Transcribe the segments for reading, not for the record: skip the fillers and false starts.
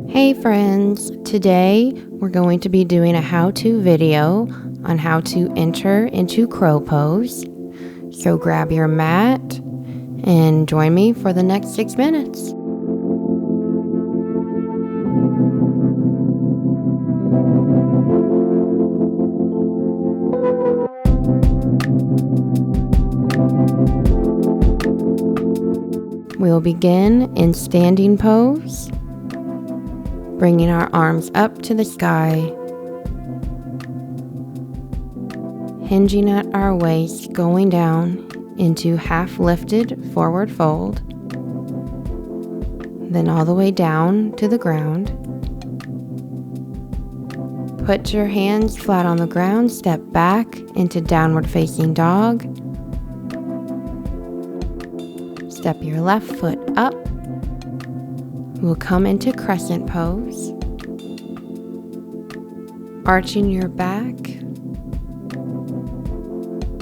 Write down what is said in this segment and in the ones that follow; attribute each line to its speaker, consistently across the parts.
Speaker 1: Hey friends, today we're going to be doing a how-to video on how to enter into crow pose. So grab your mat and join me for the next 6 minutes. We'll begin in standing pose, bringing our arms up to the sky, hinging at our waist, going down into half lifted forward fold, then all the way down to the ground. Put your hands flat on the ground, step back into downward facing dog. Step your left foot up. We'll come into crescent pose, arching your back.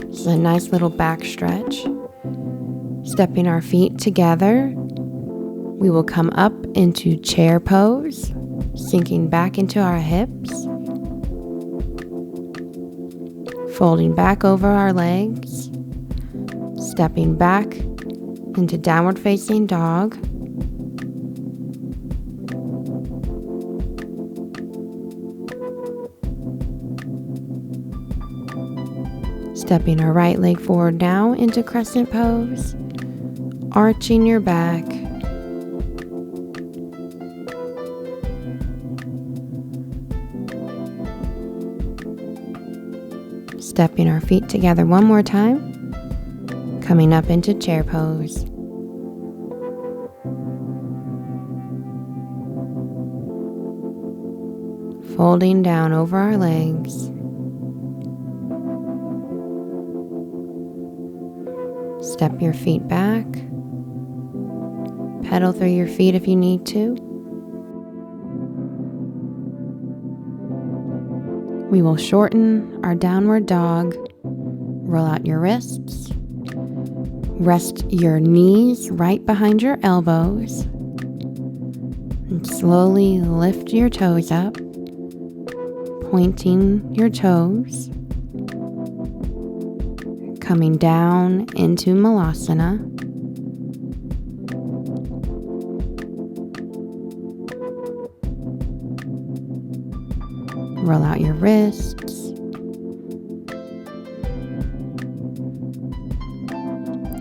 Speaker 1: It's a nice little back stretch. Stepping our feet together, we will come up into chair pose, sinking back into our hips, folding back over our legs, stepping back into downward facing dog. Stepping our right leg forward now into crescent pose, arching your back. Stepping our feet together one more time, coming up into chair pose. Folding down over our legs. Step your feet back. Pedal through your feet if you need to. We will shorten our downward dog. Roll out your wrists. Rest your knees right behind your elbows. And slowly lift your toes up, pointing your toes. Coming down into Malasana. Roll out your wrists.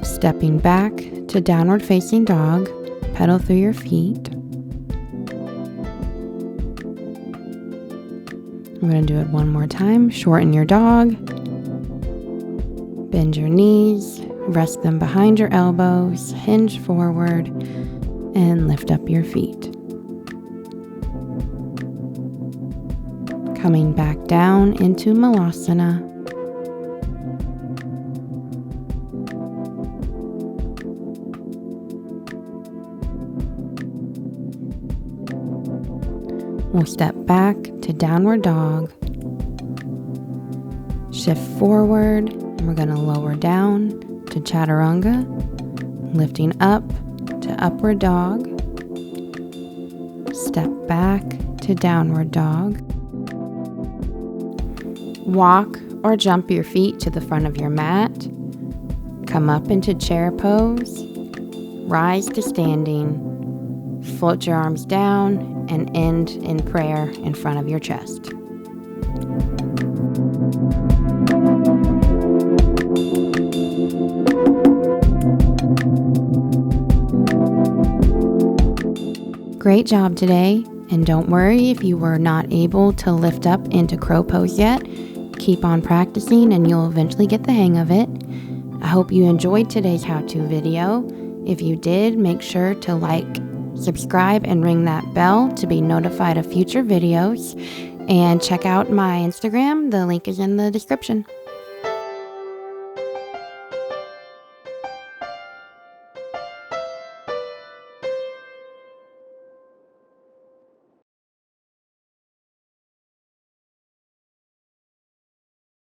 Speaker 1: Stepping back to downward facing dog. Pedal through your feet. I'm going to do it one more time. Shorten your dog. Bend your knees, rest them behind your elbows, hinge forward, and lift up your feet. Coming back down into Malasana. We'll step back to downward dog. Shift forward. And we're going to lower down to chaturanga, lifting up to upward dog, step back to downward dog. Walk or jump your feet to the front of your mat, come up into chair pose, rise to standing, float your arms down, and end in prayer in front of your chest. Great job today, and don't worry if you were not able to lift up into crow pose yet. Keep on practicing and you'll eventually get the hang of it. I hope you enjoyed today's how-to video. If you did, make sure to like, subscribe, and ring that bell to be notified of future videos. And check out my Instagram. The link is in the description.